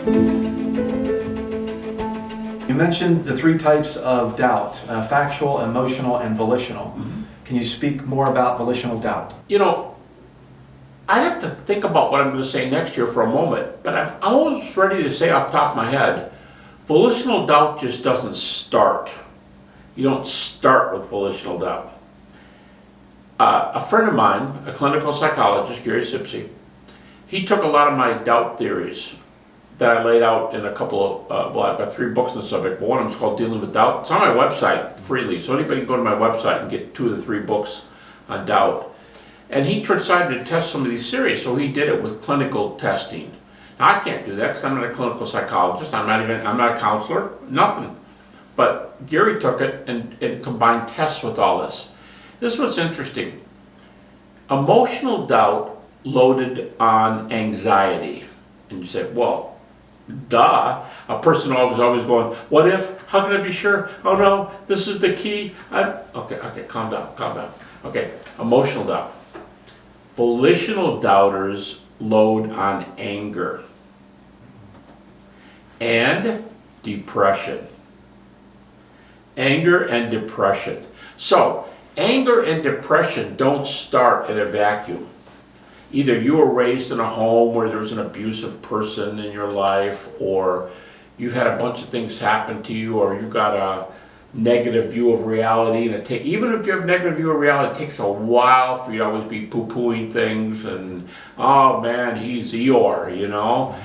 You mentioned the three types of doubt, factual, emotional, and volitional. Can you speak more about volitional doubt? You know, I'd have to think about what I'm going to say next year for a moment, but I'm almost ready to say off the top of my head, volitional doubt just doesn't start. You don't start with volitional doubt. A friend of mine, a clinical psychologist, Gary Sipsey, he took a lot of my doubt theories that I laid out in a couple of, well, I've got 3 books on the subject, but one of them is called Dealing with Doubt. It's on my website freely, so anybody can go to my website and get 2 of the 3 books on doubt. And he decided to test some of these theories, so he did it with clinical testing. Now, I can't do that because I'm not a clinical psychologist, I'm not a counselor, nothing. But Gary took it and combined tests with all this. This is what's interesting. Emotional doubt loaded on anxiety. And you say, well, duh. A person always going, what if? How can I be sure? Oh no, this is the key. Okay, calm down. Okay, emotional doubt. Volitional doubters load on anger and depression. Anger and depression. So, anger and depression don't start in a vacuum. Either you were raised in a home where there was an abusive person in your life, or you've had a bunch of things happen to you, or you've got a negative view of reality. And even if you have a negative view of reality, it takes a while for you to always be poo-pooing things and, oh man, he's Eeyore, you know?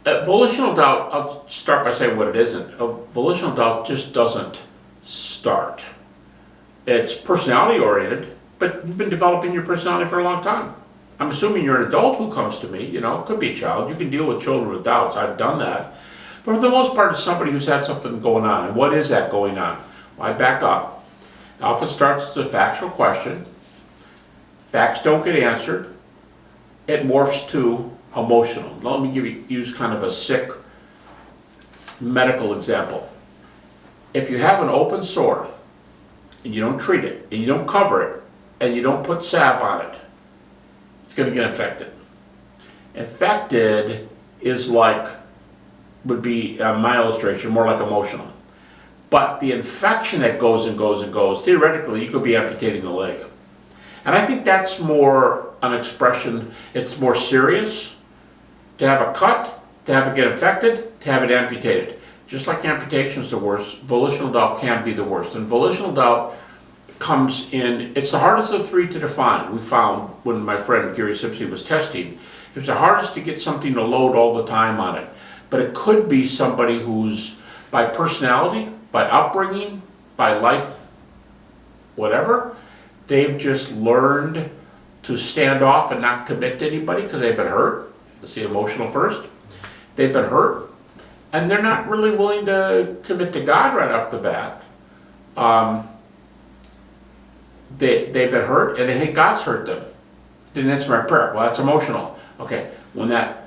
Volitional doubt, I'll start by saying what it isn't. Volitional doubt just doesn't start. It's personality oriented, but you've been developing your personality for a long time. I'm assuming you're an adult who comes to me, you know, it could be a child. You can deal with children with doubts. I've done that. But for the most part, it's somebody who's had something going on. And what is that going on? Well, I back up. It often starts as a factual question. Facts don't get answered. It morphs to emotional. Now, let me use kind of a sick medical example. If you have an open sore and you don't treat it and you don't cover it and you don't put salve on it, it's going to get infected. Infected is would be my illustration, more like emotional. But the infection that goes and goes and goes, theoretically, you could be amputating the leg. And I think that's more an expression, it's more serious to have a cut, to have it get infected, to have it amputated. Just like amputation is the worst, volitional doubt can be the worst. And volitional doubt comes in, it's the hardest of the 3 to define. We found when my friend Gary Sipsey was testing, it was the hardest to get something to load all the time on it. But it could be somebody who's, by personality, by upbringing, by life, whatever, they've just learned to stand off and not commit to anybody because they've been hurt. Let's see, emotional first. They've been hurt, and they're not really willing to commit to God right off the bat. They've been hurt, and they think God's hurt them. Didn't answer my prayer. Well, that's emotional. Okay, when that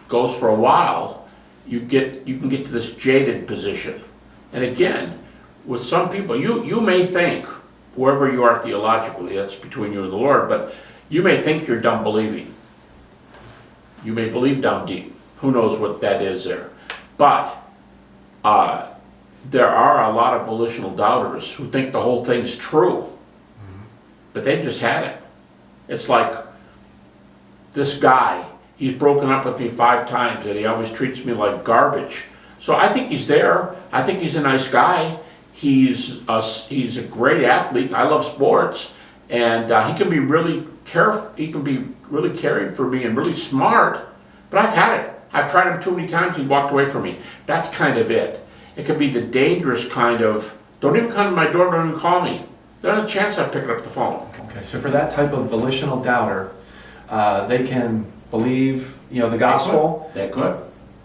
goes for a while, you can get to this jaded position. And again, with some people, you may think, wherever you are theologically, that's between you and the Lord, but you may think you're done believing. You may believe down deep. Who knows what that is there. But there are a lot of volitional doubters who think the whole thing's true. But they just had it. It's like this guy, he's broken up with me 5 times and he always treats me like garbage. So I think he's there. I think he's a nice guy. He's a great athlete. I love sports. And he can be really careful. He can be really caring for me and really smart. But I've had it. I've tried him too many times. He walked away from me. That's kind of it. It could be the dangerous kind of, don't even come to my door, don't even call me. There's a chance I'm picking up the phone. Okay, so for that type of volitional doubter, they can believe, the gospel. They could.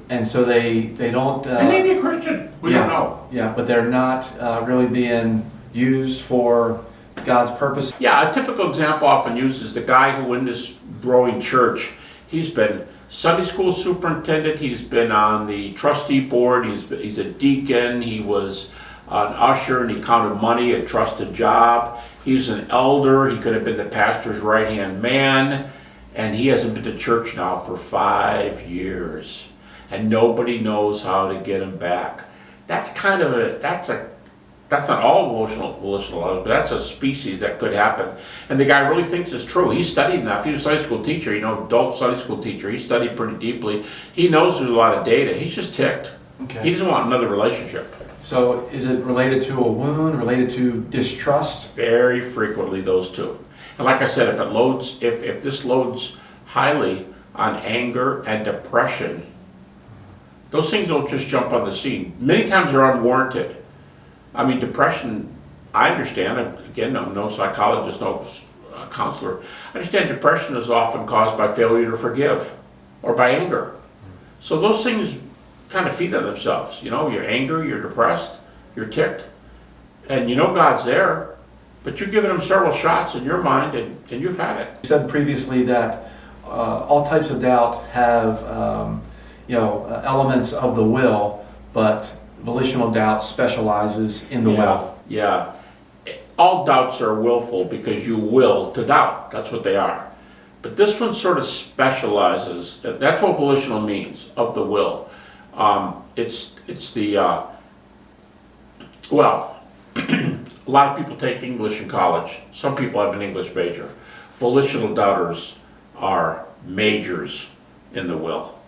And so they don't... they may be a Christian. We don't know. Yeah, but they're not really being used for God's purpose. Yeah, a typical example often used is the guy who in this growing church, he's been Sunday school superintendent, he's been on the trustee board, he's a deacon, he was an usher and he counted money, a trusted job. He's an elder, he could have been the pastor's right-hand man. and he hasn't been to church now for 5 years, and nobody knows how to get him back. That's kind of that's not all volitional doubters, but that's a species that could happen. And the guy really thinks it's true. He studied enough. He was a Sunday school teacher, adult Sunday school teacher. He studied pretty deeply. He knows there's a lot of data. He's just ticked. Okay. He doesn't want another relationship. So is it related to a wound, related to distrust? Very frequently, those two. And like I said, if this loads highly on anger and depression, those things don't just jump on the scene. Many times they're unwarranted. I mean, depression, I understand, again, I'm no psychologist, no counselor. I understand depression is often caused by failure to forgive or by anger. So those things kind of feed on themselves. You're angry, you're depressed, you're ticked, and God's there, but you're giving him several shots in your mind, and you've had it. You said previously that all types of doubt have elements of the will, but volitional doubt specializes in the will. Yeah. All doubts are willful because you will to doubt. That's what they are. But this one sort of specializes. That's what volitional means, of the will. It's the, well, a lot of people take English in college. Some people have an English major. Volitional doubters are majors in the will.